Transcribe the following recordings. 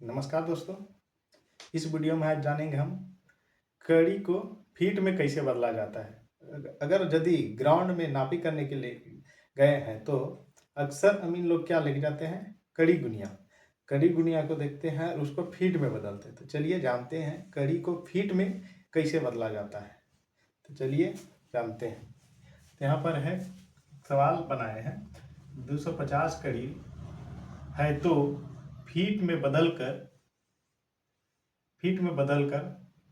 नमस्कार दोस्तों। इस वीडियो में आज जानेंगे हम कड़ी को फीट में कैसे बदला जाता है। अगर यदि ग्राउंड में नापी करने के लिए गए हैं तो अक्सर अमीन लोग क्या लेके जाते हैं, कड़ी गुनिया को देखते हैं और उसको फीट में बदलते हैं। तो चलिए जानते हैं कड़ी को फीट में कैसे बदला जाता है। तो चलिए जानते हैं। तो यहाँ पर है सवाल बनाए हैं 250 कड़ी है तो फीट में बदलकर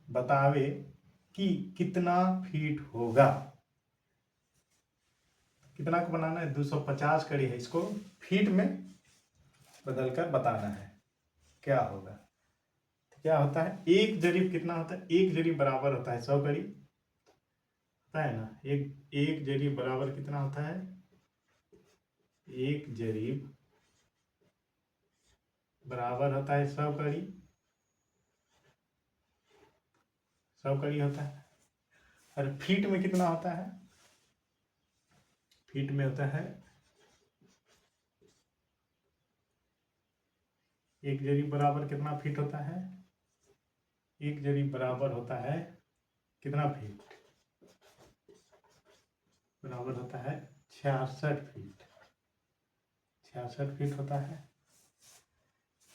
बतावे कि कितना फीट होगा। कितना को बनाना है, 250 कड़ी है, इसको फीट में बदलकर बताना है क्या होगा। तो क्या होता है, एक जरीब कितना होता है, एक जरीब बराबर होता है 100 कड़ी, होता है ना। एक जरीब बराबर कितना होता है, एक जरीब बराबर होता है 100 कड़ी, 100 कड़ी होता है। और फीट में कितना होता है, फीट में होता है एक जरीब बराबर कितना फीट होता है, एक जरीब बराबर होता है कितना फीट, बराबर होता है 66 फीट, 66 फीट होता है।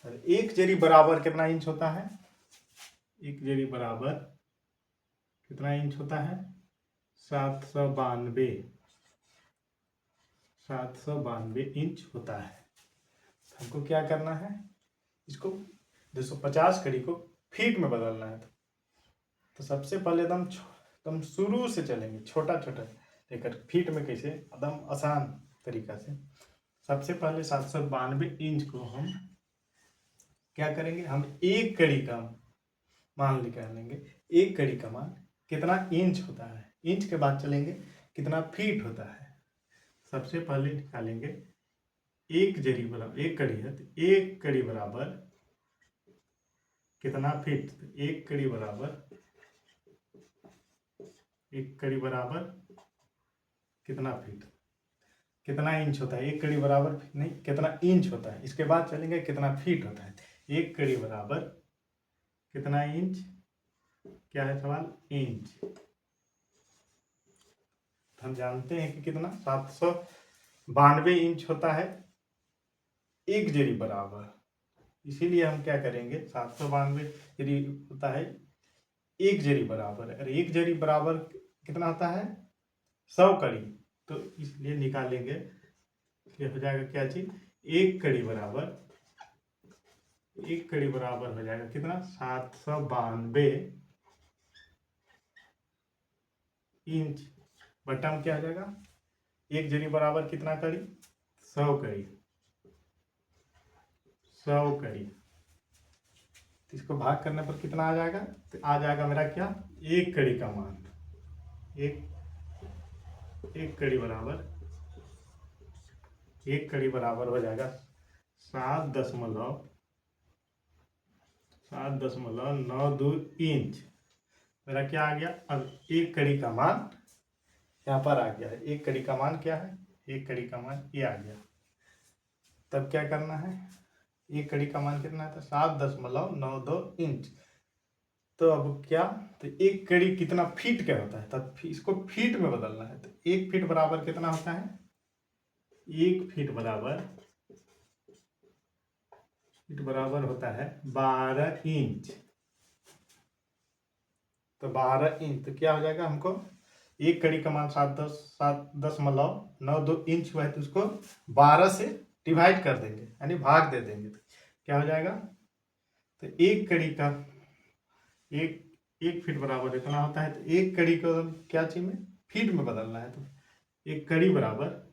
और एक जरीब बराबर कितना इंच होता है, एक जरीब बराबर कितना इंच होता है, 792 इंच होता है। हमको क्या करना है, इसको 250 कड़ी को फीट में बदलना है। तो सबसे पहले एकदम शुरू से चलेंगे, छोटा छोटा लेकर फीट में कैसे, एकदम आसान तरीका से। सबसे पहले 792 इंच को हम क्या करेंगे, हम एक कड़ी का मान निकाल लेंगे। एक कड़ी का मान कितना इंच होता है, इंच के बाद चलेंगे कितना फीट होता है। सबसे पहले निकालेंगे एक जरी बराबर, एक कड़ी है तो एक कड़ी बराबर कितना फीट, तो एक कड़ी बराबर कितना फीट, कितना इंच होता है, एक कड़ी बराबर नहीं कितना इंच होता है। इसके बाद चलेंगे कितना फीट होता है। एक कड़ी बराबर कितना इंच, क्या है सवाल, इंच। हम जानते हैं कि कितना 792 इंच होता है एक जरी बराबर। इसीलिए हम क्या करेंगे, 792 जरी होता है एक जरी बराबर, और एक जरी बराबर कितना होता है 100 कड़ी। तो इसलिए निकालेंगे, ये हो जाएगा क्या चीज, एक कड़ी बराबर हो जाएगा कितना, 792 इंच बटम क्या हो जाएगा, एक जरी बराबर कितना कड़ी, 100 कड़ी, 100 कड़ी। तो इसको भाग करने पर कितना आ जाएगा, तो आ जाएगा मेरा क्या, एक कड़ी का मान, एक कड़ी बराबर हो जाएगा 7.92 इंच। मेरा क्या आ गया, अब एक कड़ी का मान यहाँ पर आ गया है। एक कड़ी का मान क्या है, एक कड़ी का मान ये आ गया। तब क्या करना है, एक कड़ी का मान कितना था, 7.92 इंच। तो अब क्या, तो एक कड़ी कितना फीट का होता है, तब इसको फीट में बदलना है। तो एक फीट बराबर कितना होता है, एक फीट बराबर होता है 12 इंच। तो 12 इंच, तो क्या हो जाएगा, हमको एक कड़ी का मान 7.92 इंच हुआ है, तो उसको 12 से डिवाइड कर देंगे, यानी भाग दे देंगे। तो क्या हो जाएगा, तो एक कड़ी का एक फीट बराबर इतना होता है। तो एक कड़ी को क्या चाहिए, फीट में बदलना है। तो एक कड़ी बराबर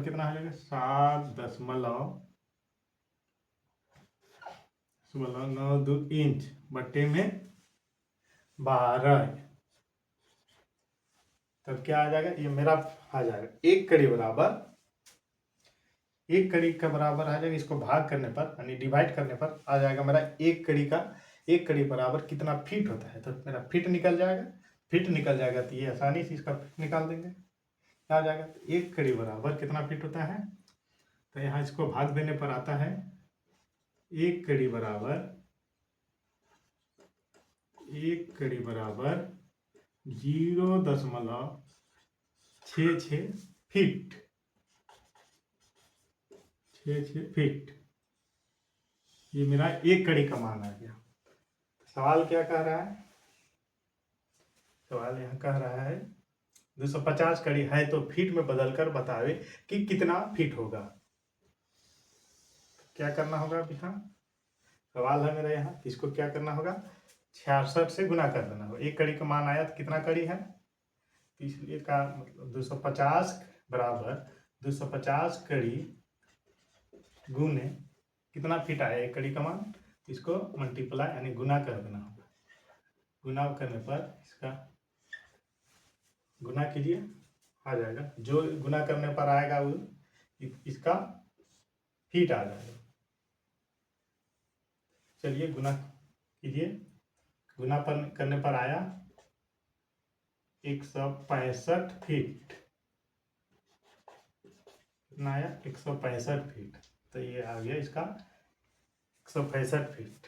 कितना हो जाएगा, 7.92 इंच बट्टे में 12। तब क्या आ जाएगा, ये मेरा आ जाएगा एक कड़ी का बराबर आ जाएगा। इसको भाग करने पर यानी डिवाइड करने पर आ जाएगा मेरा एक कड़ी बराबर कितना फीट होता है। तो मेरा फीट निकल जाएगा, तो ये आसानी से इसका फीट निकाल देंगे। क्या हो जाएगा, तो 1 कड़ी बराबर कितना फीट होता है, तो यहाँ इसको भाग देने पर आता है 1 कड़ी बराबर 0.66 फीट, 66 फीट। ये मेरा 1 कड़ी का मान आ गया। सवाल क्या कह रहा है, सवाल यहाँ कह रहा है 250 कड़ी है तो फीट में बदलकर बतावे कि कितना फीट होगा। क्या करना होगा, अभी हाँ सवाल है मेरा यहाँ, इसको क्या करना होगा, 66 से गुना कर देना होगा। 1 कड़ी का मान आया तो कितना कड़ी है, इसलिए का मतलब 250 बराबर 250 कड़ी गुने कितना फीट आया 1 कड़ी का मान, इसको मल्टीप्लाई यानी गुना कर देना होगा। गुना करने पर इसका गुना कीजिए, आ जाएगा, जो गुना करने पर आएगा वो इसका फीट आ जाएगा। चलिए गुना कीजिए, गुना पर करने पर आया 165 फीट, कितना आया 165 फीट, तो ये आ गया इसका 165 फीट।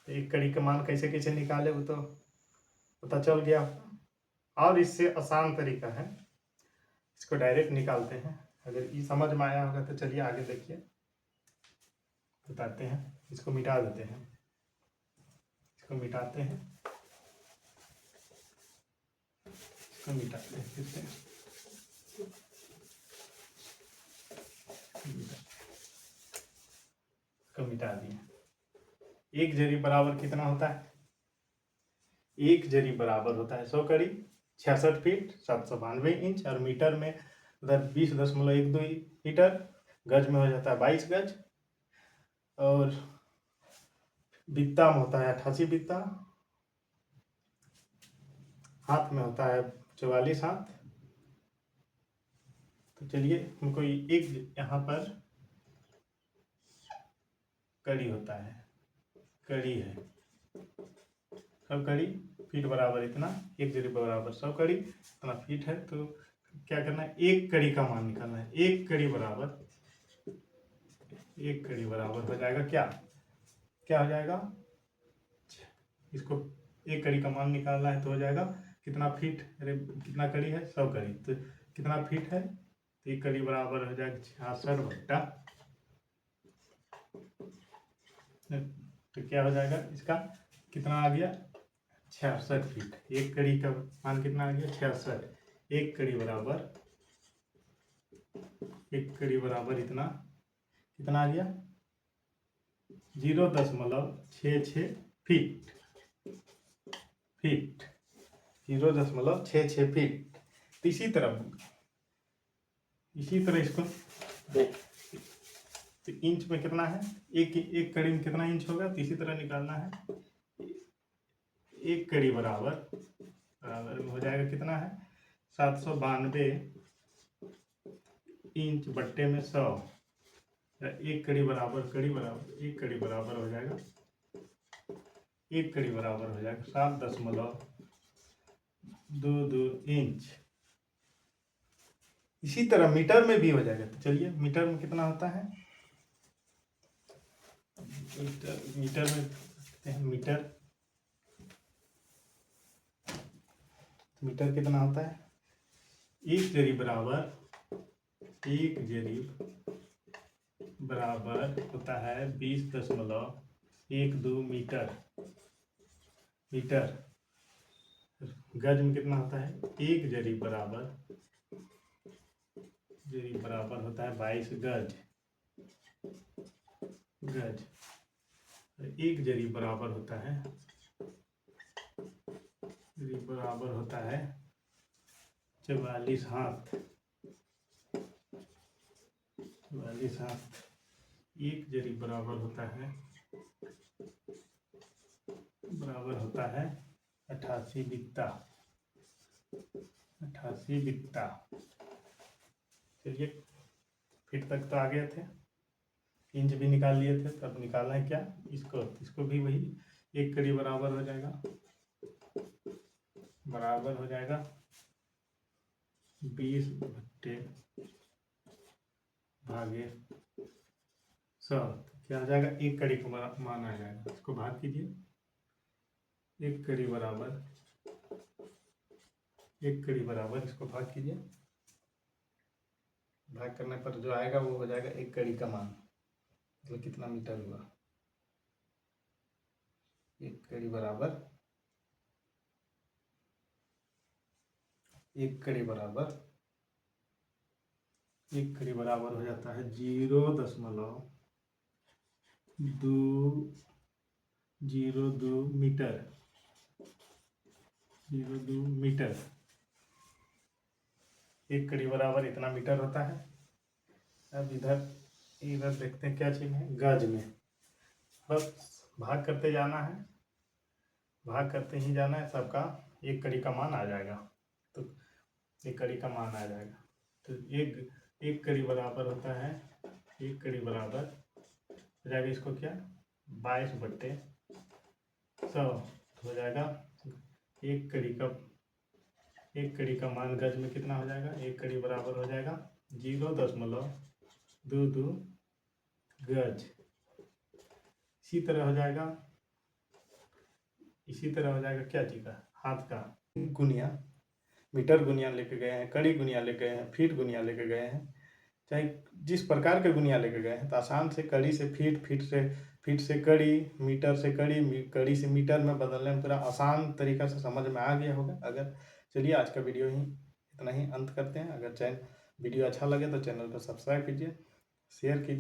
तो 1 कड़ी का मान कैसे कैसे निकाले वो तो पता चल गया। और इससे आसान तरीका है, इसको डायरेक्ट निकालते हैं। अगर ये समझ में आया होगा तो चलिए आगे देखिए, बताते हैं। इसको मिटा देते हैं, इसको मिटाते हैं, इसको मिटाते हैं फिर से, इसको मिटा दिए। 1 जरी बराबर कितना होता है, 1 जरी बराबर होता है 100 कड़ी, 66 फीट 792 इंच, और मीटर में उधर 20.12 मीटर, गज में हो जाता है 22 गज, और बित्ता में होता है 88 बित्ता, हाथ में होता है 44 हाथ। तो चलिए हमको एक यहाँ पर कड़ी होता है, कड़ी है, सब कड़ी फीट बराबर इतना, 1 जरी बराबर 100 कड़ी, इतना फीट है। तो क्या करना है, 1 कड़ी का मान निकालना है। 1 कड़ी बराबर, 1 कड़ी बराबर हो जाएगा क्या, क्या हो जाएगा, इसको 1 कड़ी का मान निकालना है तो हो जाएगा कितना फीट, अरे कितना कड़ी है 100 कड़ी, तो कितना फीट है, तो 1 कड़ी बराबर हो जाएगा 66 बट्टा, तो क्या हो जाएगा इसका कितना आ गया 66 फीट। 1 कड़ी का मान कितना आ गया 66, 1 कड़ी बराबर, 1 कड़ी बराबर इतना कितना आ गया 0.66 फीट, फीट 0.66 फीट। तो इसी तरह इसको देख, तो इंच में कितना है, एक कड़ी में कितना इंच होगा, तो इसी तरह निकालना है। 1 कड़ी बराबर हो जाएगा कितना है 792 इंच बट्टे में 100, 1 कड़ी बराबर 1 कड़ी बराबर हो जाएगा, 1 कड़ी बराबर हो जाएगा 7.22 इंच। इसी तरह मीटर में भी हो जाएगा। तो चलिए मीटर में कितना होता है, मीटर में देखते हैं, मीटर कितना होता है, 1 जरी बराबर होता है 20.12 मीटर, गज में कितना होता है, 1 जरी बराबर होता है 22 गज, 1 जरी बराबर होता है 44 हाथ, 44 हाथ। 1 जरी बराबर होता है 88 बित्ता, 88 बित्ता। चलिए फीट तक तो आ गए थे, इंच भी निकाल लिए थे, तब निकालना है क्या, इसको भी वही 1 कड़ी बराबर हो जाएगा 20/100 क्या आ जाएगा, 1 कड़ी का मान आ जाएगा। इसको भाग कीजिए, 1 कड़ी बराबर इसको भाग कीजिए। भाग करने पर जो आएगा वो हो जाएगा 1 कड़ी का मान, मतलब कितना मीटर हुआ। 1 कड़ी बराबर 1 कड़ी बराबर 1 कड़ी बराबर हो जाता है 0.202 मीटर। 0.2 मीटर, 1 कड़ी बराबर इतना मीटर होता है। अब इधर देखते हैं क्या चीज है, गज में। बस भाग करते जाना है, भाग करते ही जाना है, सबका 1 कड़ी का मान आ जाएगा। तो 1 कड़ी का मान आ जाएगा, तो एक कड़ी बराबर होता है, 1 कड़ी बराबर हो जाएगा इसको क्या, 22/100 हो जाएगा। 1 कड़ी का मान गज में कितना हो जाएगा, 1 कड़ी बराबर हो जाएगा 0.22 गज। इसी तरह हो जाएगा क्या चीज का, हाथ का गुनिया। मीटर गुनिया लेके गए हैं, कड़ी गुनिया लेके गए हैं, फीट गुनिया लेके गए हैं, चाहे जिस प्रकार के गुनिया लेके गए हैं, तो आसान से कड़ी से फीट, फीट से कड़ी, मीटर से कड़ी, कड़ी से मीटर में बदलने में पूरा आसान तरीका से समझ में आ गया होगा। अगर चलिए आज का वीडियो ही इतना ही अंत करते हैं। अगर वीडियो अच्छा लगे तो चैनल को सब्सक्राइब कीजिए, शेयर कीजिए।